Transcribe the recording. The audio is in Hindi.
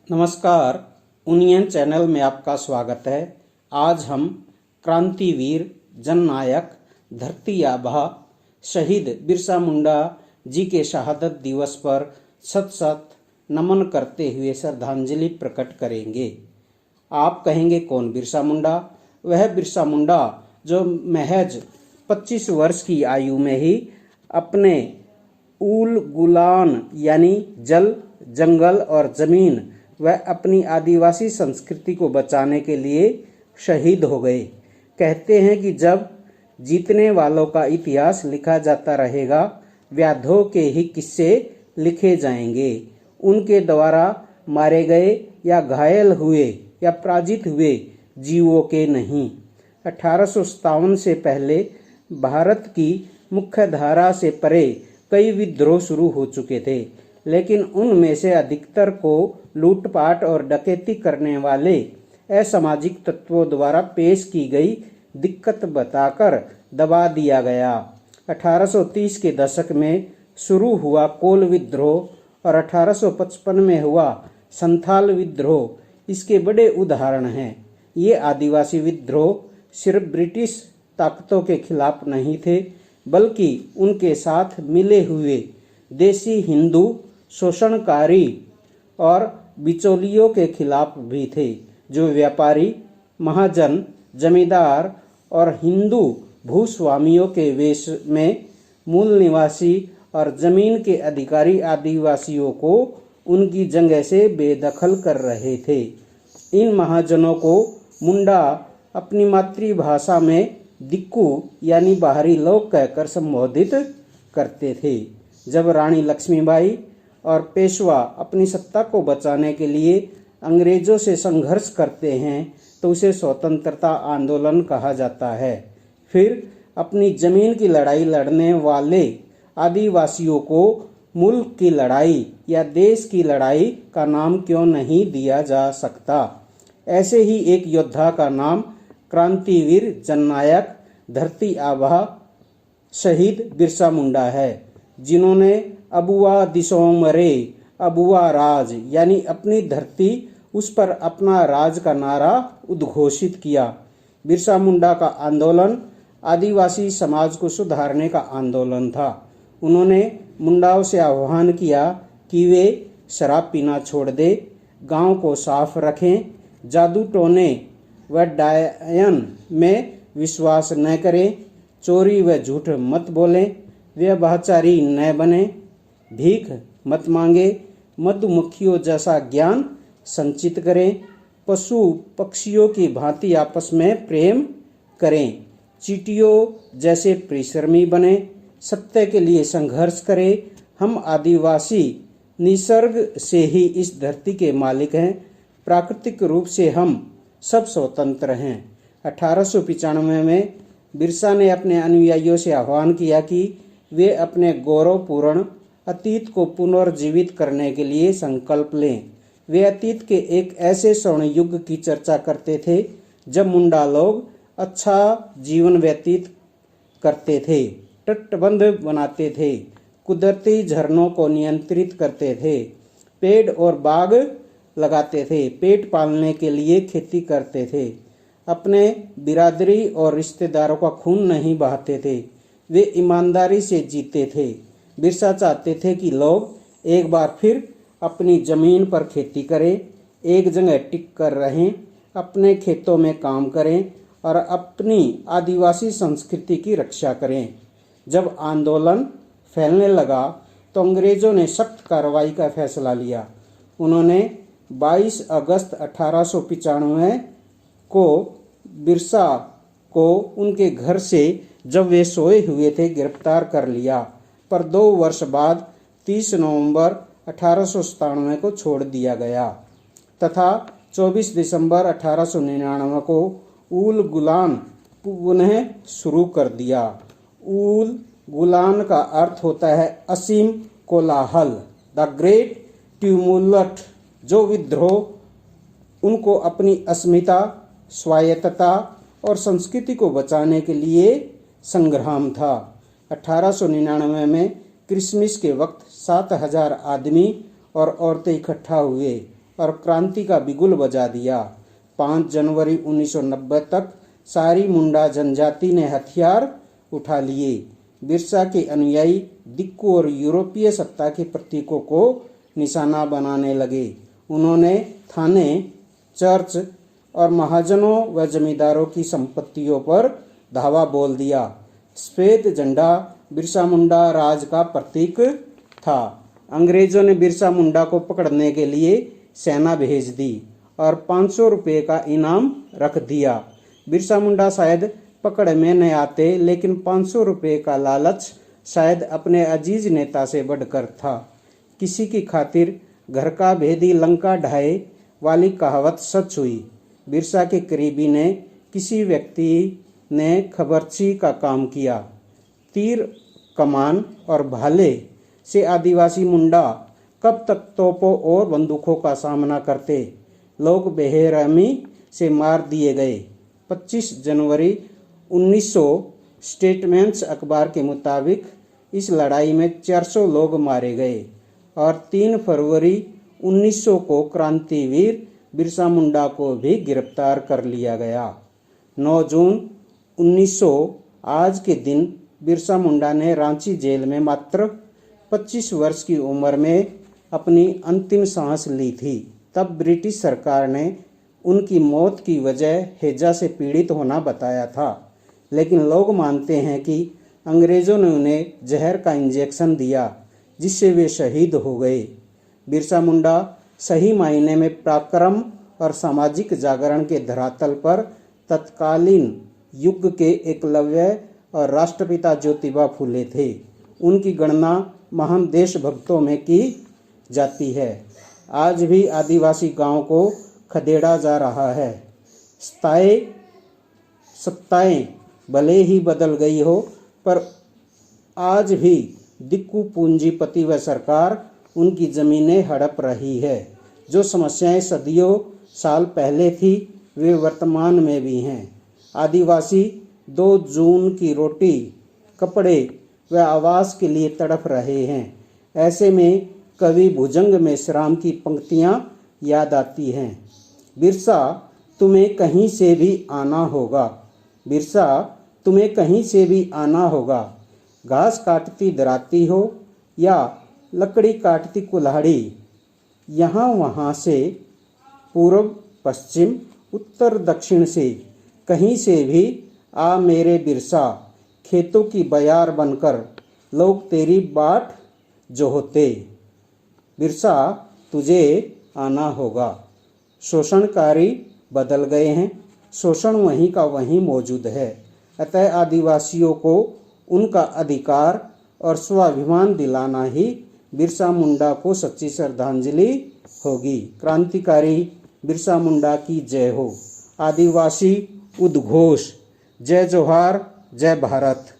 नमस्कार, उनियन चैनल में आपका स्वागत है। आज हम क्रांतिवीर जननायक धरती आबा शहीद बिरसा मुंडा जी के शहादत दिवस पर शत शत नमन करते हुए श्रद्धांजलि प्रकट करेंगे। आप कहेंगे कौन बिरसा मुंडा? वह बिरसा मुंडा जो महज 25 वर्ष की आयु में ही अपने ऊल गुलान यानी जल, जंगल और जमीन वह अपनी आदिवासी संस्कृति को बचाने के लिए शहीद हो गए। कहते हैं कि जब जीतने वालों का इतिहास लिखा जाता रहेगा, व्याधों के ही किस्से लिखे जाएंगे। उनके द्वारा मारे गए या घायल हुए या पराजित हुए जीवों के नहीं। 1857 से पहले भारत की मुख्य धारा से परे कई विद्रोह शुरू हो चुके थे, लेकिन उनमें से अधिकतर को लूटपाट और डकैती करने वाले असामाजिक तत्वों द्वारा पेश की गई दिक्कत बताकर दबा दिया गया। 1830 के दशक में शुरू हुआ कोल विद्रोह और 1855 में हुआ संथाल विद्रोह इसके बड़े उदाहरण हैं। ये आदिवासी विद्रोह सिर्फ ब्रिटिश ताकतों के खिलाफ नहीं थे, बल्कि उनके साथ मिले हुए देसी हिंदू शोषणकारी और बिचौलियों के खिलाफ भी थे, जो व्यापारी, महाजन, जमींदार और हिंदू भूस्वामियों के वेश में मूल निवासी और जमीन के अधिकारी आदिवासियों को उनकी जगह से बेदखल कर रहे थे। इन महाजनों को मुंडा अपनी मातृभाषा में दिक्कू यानी बाहरी लोग कहकर संबोधित करते थे। जब रानी लक्ष्मीबाई और पेशवा अपनी सत्ता को बचाने के लिए अंग्रेजों से संघर्ष करते हैं तो उसे स्वतंत्रता आंदोलन कहा जाता है। फिर अपनी जमीन की लड़ाई लड़ने वाले आदिवासियों को मुल्क की लड़ाई या देश की लड़ाई का नाम क्यों नहीं दिया जा सकता? ऐसे ही एक योद्धा का नाम क्रांतिवीर जननायक धरती आबा शहीद बिरसा मुंडा है, जिन्होंने अबुआ दिसों मरे अबुआ राज यानी अपनी धरती उस पर अपना राज का नारा उद्घोषित किया। बिरसा मुंडा का आंदोलन आदिवासी समाज को सुधारने का आंदोलन था। उन्होंने मुंडाओं से आह्वान किया कि वे शराब पीना छोड़ दे, गांव को साफ रखें, जादू टोने व डायन में विश्वास न करें, चोरी व झूठ मत बोलें, व्यभिचारी न बने, भीख मत मांगे, मधुमक्खियों जैसा ज्ञान संचित करें, पशु पक्षियों की भांति आपस में प्रेम करें, चींटियों जैसे परिश्रमी बने, सत्य के लिए संघर्ष करें। हम आदिवासी निसर्ग से ही इस धरती के मालिक हैं, प्राकृतिक रूप से हम सब स्वतंत्र हैं। 1895 में बिरसा ने अपने अनुयायियों से आह्वान किया कि वे अपने गौरवपूर्ण अतीत को पुनर्जीवित करने के लिए संकल्प लें। वे अतीत के एक ऐसे स्वर्ण युग की चर्चा करते थे जब मुंडा लोग अच्छा जीवन व्यतीत करते थे, तटबंध बनाते थे, कुदरती झरनों को नियंत्रित करते थे, पेड़ और बाग लगाते थे, पेट पालने के लिए खेती करते थे, अपने बिरादरी और रिश्तेदारों का खून नहीं बहाते थे, वे ईमानदारी से जीते थे। बिरसा चाहते थे कि लोग एक बार फिर अपनी जमीन पर खेती करें, एक जगह टिक कर रहें, अपने खेतों में काम करें और अपनी आदिवासी संस्कृति की रक्षा करें। जब आंदोलन फैलने लगा तो अंग्रेजों ने सख्त कार्रवाई का फैसला लिया। उन्होंने 22 अगस्त 1895 को बिरसा को उनके घर से जब वे सोए हुए थे गिरफ्तार कर लिया, पर 2 वर्ष बाद 30 नवंबर 1897 को छोड़ दिया गया तथा 24 दिसंबर 1899 को ऊल गुलान पुनः शुरू कर दिया। ऊल गुलान का अर्थ होता है असीम कोलाहल, द ग्रेट ट्यूमुलट। जो विद्रोह उनको अपनी अस्मिता, स्वायत्तता और संस्कृति को बचाने के लिए संग्राम था। 1899 में क्रिसमस के वक्त 7000 आदमी और औरतें इकट्ठा हुए और क्रांति का बिगुल बजा दिया। 5 जनवरी 1990 तक सारी मुंडा जनजाति ने हथियार उठा लिए। बिरसा के अनुयायी दिक्कू और यूरोपीय सत्ता के प्रतीकों को निशाना बनाने लगे। उन्होंने थाने, चर्च और महाजनों व जमींदारों की संपत्तियों पर धावा बोल दिया। सफेद झंडा बिरसा मुंडा राज का प्रतीक था। अंग्रेजों ने बिरसा मुंडा को पकड़ने के लिए सेना भेज दी और 500 रुपये का इनाम रख दिया। बिरसा मुंडा शायद पकड़ में न आते, लेकिन 500 रुपये का लालच शायद अपने अजीज नेता से बढ़कर था। किसी की खातिर घर का भेदी लंका ढाए वाली कहावत सच हुई। बिरसा के करीबी ने किसी व्यक्ति ने खबरची का काम किया। तीर, कमान और भाले से आदिवासी मुंडा कब तक तोपों और बंदूकों का सामना करते। लोग बेरहमी से मार दिए गए। 25 जनवरी 1900 स्टेटमेंट्स अखबार के मुताबिक इस लड़ाई में 400 लोग मारे गए और 3 फरवरी 1900 को क्रांतिवीर बिरसा मुंडा को भी गिरफ्तार कर लिया गया। 9 जून 1900 आज के दिन बिरसा मुंडा ने रांची जेल में मात्र 25 वर्ष की उम्र में अपनी अंतिम सांस ली थी। तब ब्रिटिश सरकार ने उनकी मौत की वजह हैजा से पीड़ित होना बताया था, लेकिन लोग मानते हैं कि अंग्रेजों ने उन्हें जहर का इंजेक्शन दिया, जिससे वे शहीद हो गए। बिरसा मुंडा सही मायने में पराक्रम और सामाजिक जागरण के धरातल पर तत्कालीन युग के एकलव्य और राष्ट्रपिता ज्योतिबा फूले थे। उनकी गणना महान देशभक्तों में की जाती है। आज भी आदिवासी गांव को खदेड़ा जा रहा है। सत्ताएं भले ही बदल गई हो, पर आज भी दिक्कू पूंजीपति व सरकार उनकी जमीनें हड़प रही है। जो समस्याएं सदियों साल पहले थी, वे वर्तमान में भी हैं। आदिवासी 2 जून की रोटी, कपड़े व आवास के लिए तड़प रहे हैं। ऐसे में कवि भुजंग में श्राम की पंक्तियां याद आती हैं। बिरसा तुम्हें कहीं से भी आना होगा, बिरसा तुम्हें कहीं से भी आना होगा। घास काटती दराती हो या लकड़ी काटती कुल्हाड़ी, यहाँ वहाँ से, पूर्व पश्चिम उत्तर दक्षिण से, कहीं से भी आ मेरे बिरसा। खेतों की बयार बनकर लोग तेरी बाट जोहते, बिरसा तुझे आना होगा। शोषणकारी बदल गए हैं, शोषण वहीं का वहीं मौजूद है। अतः आदिवासियों को उनका अधिकार और स्वाभिमान दिलाना ही बिरसा मुंडा को सच्ची श्रद्धांजलि होगी। क्रांतिकारी बिरसा मुंडा की जय हो। आदिवासी उद्घोष। जय जोहार, जय भारत।